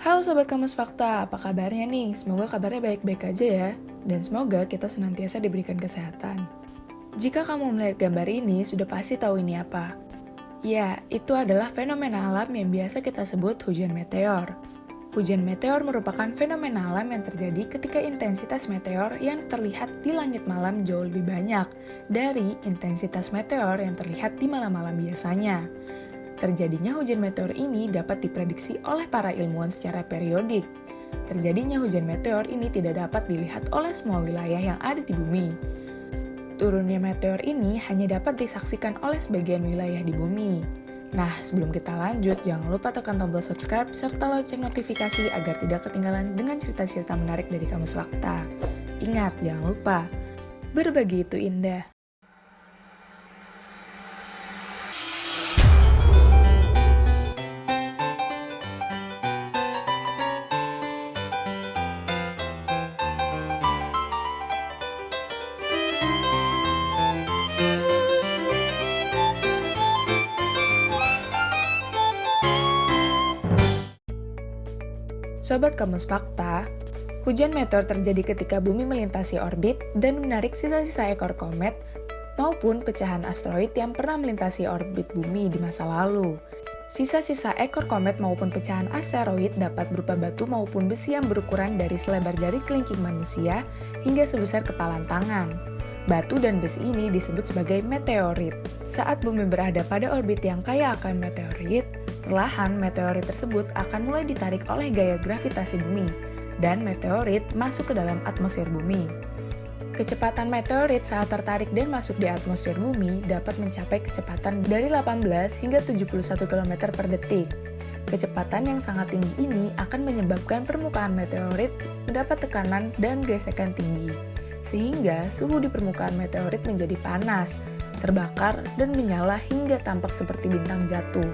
Halo Sobat Kamus Fakta, apa kabarnya nih? Semoga kabarnya baik-baik aja ya, dan semoga kita senantiasa diberikan kesehatan. Jika kamu melihat gambar ini, sudah pasti tahu ini apa. Ya, itu adalah fenomena alam yang biasa kita sebut hujan meteor. Hujan meteor merupakan fenomena alam yang terjadi ketika intensitas meteor yang terlihat di langit malam jauh lebih banyak dari intensitas meteor yang terlihat di malam-malam biasanya. Terjadinya hujan meteor ini dapat diprediksi oleh para ilmuwan secara periodik. Terjadinya hujan meteor ini tidak dapat dilihat oleh semua wilayah yang ada di bumi. Turunnya meteor ini hanya dapat disaksikan oleh sebagian wilayah di bumi. Nah, sebelum kita lanjut, jangan lupa tekan tombol subscribe serta lonceng notifikasi agar tidak ketinggalan dengan cerita-cerita menarik dari Kamus Fakta. Ingat, jangan lupa, berbagi itu indah. Sobat Kamus Fakta, hujan meteor terjadi ketika bumi melintasi orbit dan menarik sisa-sisa ekor komet maupun pecahan asteroid yang pernah melintasi orbit bumi di masa lalu. Sisa-sisa ekor komet maupun pecahan asteroid dapat berupa batu maupun besi yang berukuran dari selebar jari kelingking manusia hingga sebesar kepalan tangan. Batu dan besi ini disebut sebagai meteorit. Saat bumi berada pada orbit yang kaya akan meteorit, perlahan meteorit tersebut akan mulai ditarik oleh gaya gravitasi bumi, dan meteorit masuk ke dalam atmosfer bumi. Kecepatan meteorit saat tertarik dan masuk di atmosfer bumi dapat mencapai kecepatan dari 18 hingga 71 km per detik. Kecepatan yang sangat tinggi ini akan menyebabkan permukaan meteorit mendapat tekanan dan gesekan tinggi, sehingga suhu di permukaan meteorit menjadi panas, terbakar, dan menyala hingga tampak seperti bintang jatuh.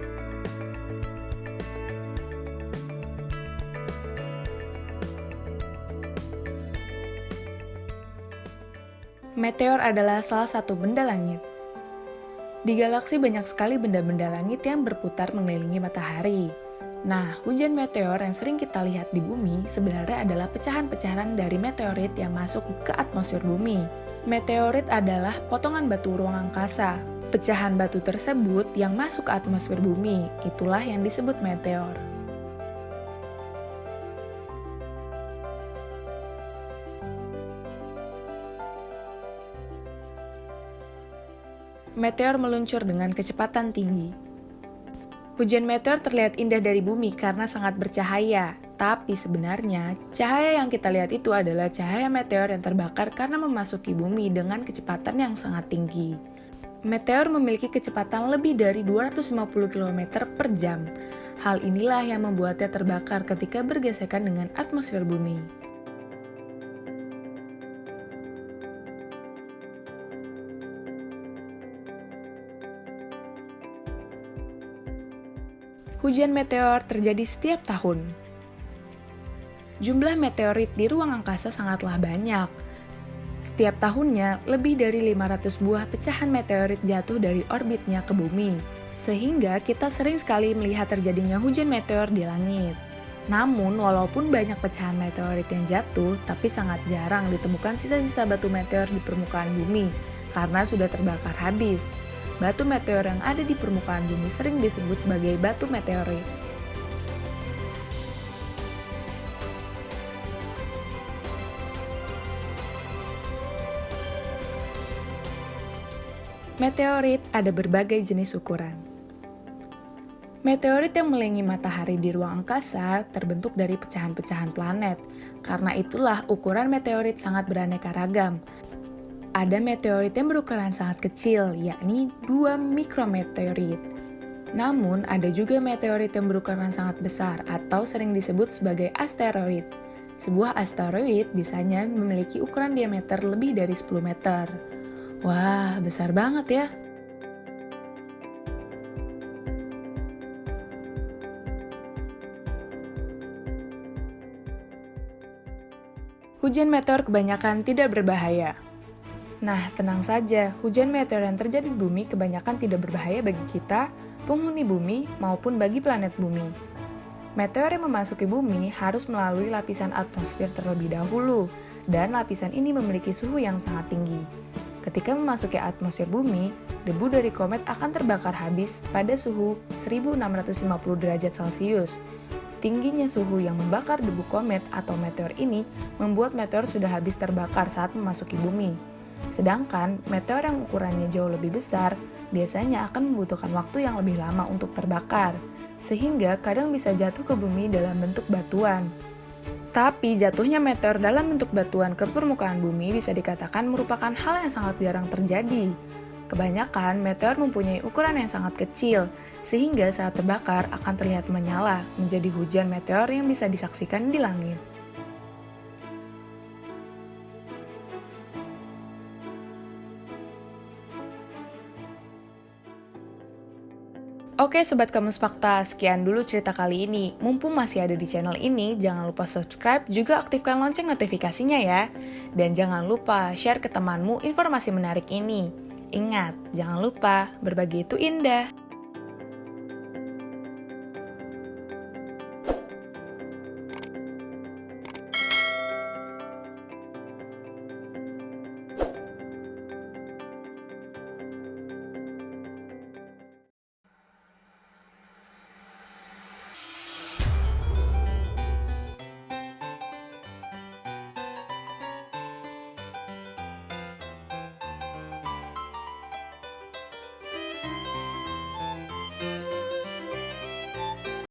Meteor adalah salah satu benda langit. Di galaksi banyak sekali benda-benda langit yang berputar mengelilingi matahari. Nah, hujan meteor yang sering kita lihat di bumi sebenarnya adalah pecahan-pecahan dari meteorit yang masuk ke atmosfer bumi. Meteorit adalah potongan batu ruang angkasa. Pecahan batu tersebut yang masuk ke atmosfer bumi, itulah yang disebut meteor. Meteor meluncur dengan kecepatan tinggi. Hujan meteor terlihat indah dari bumi karena sangat bercahaya, tapi sebenarnya cahaya yang kita lihat itu adalah cahaya meteor yang terbakar karena memasuki bumi dengan kecepatan yang sangat tinggi. Meteor memiliki kecepatan lebih dari 250 km per jam. Hal inilah yang membuatnya terbakar ketika bergesekan dengan atmosfer bumi. Hujan meteor terjadi setiap tahun. Jumlah meteorit di ruang angkasa sangatlah banyak. Setiap tahunnya, lebih dari 500 buah pecahan meteorit jatuh dari orbitnya ke bumi, sehingga kita sering sekali melihat terjadinya hujan meteor di langit. Namun, walaupun banyak pecahan meteorit yang jatuh, tapi sangat jarang ditemukan sisa-sisa batu meteor di permukaan bumi, karena sudah terbakar habis. Batu meteor yang ada di permukaan bumi sering disebut sebagai batu meteorit. Meteorit ada berbagai jenis ukuran. Meteorit yang mengelilingi matahari di ruang angkasa terbentuk dari pecahan-pecahan planet. Karena itulah ukuran meteorit sangat beraneka ragam. Ada meteorit yang berukuran sangat kecil, yakni 2 mikrometeorit. Namun, ada juga meteorit yang berukuran sangat besar atau sering disebut sebagai asteroid. Sebuah asteroid biasanya memiliki ukuran diameter lebih dari 10 meter. Wah, besar banget ya! Hujan meteor kebanyakan tidak berbahaya. Nah, tenang saja, hujan meteor yang terjadi di bumi kebanyakan tidak berbahaya bagi kita, penghuni bumi, maupun bagi planet bumi. Meteor yang memasuki bumi harus melalui lapisan atmosfer terlebih dahulu, dan lapisan ini memiliki suhu yang sangat tinggi. Ketika memasuki atmosfer bumi, debu dari komet akan terbakar habis pada suhu 1650 derajat Celcius. Tingginya suhu yang membakar debu komet atau meteor ini membuat meteor sudah habis terbakar saat memasuki bumi. Sedangkan meteor yang ukurannya jauh lebih besar biasanya akan membutuhkan waktu yang lebih lama untuk terbakar, sehingga kadang bisa jatuh ke bumi dalam bentuk batuan. Tapi jatuhnya meteor dalam bentuk batuan ke permukaan bumi bisa dikatakan merupakan hal yang sangat jarang terjadi. Kebanyakan meteor mempunyai ukuran yang sangat kecil, sehingga saat terbakar akan terlihat menyala, menjadi hujan meteor yang bisa disaksikan di langit. Oke Sobat Kamus Fakta, sekian dulu cerita kali ini. Mumpung masih ada di channel ini, jangan lupa subscribe, juga aktifkan lonceng notifikasinya ya. Dan jangan lupa share ke temanmu informasi menarik ini. Ingat, jangan lupa, berbagi itu indah.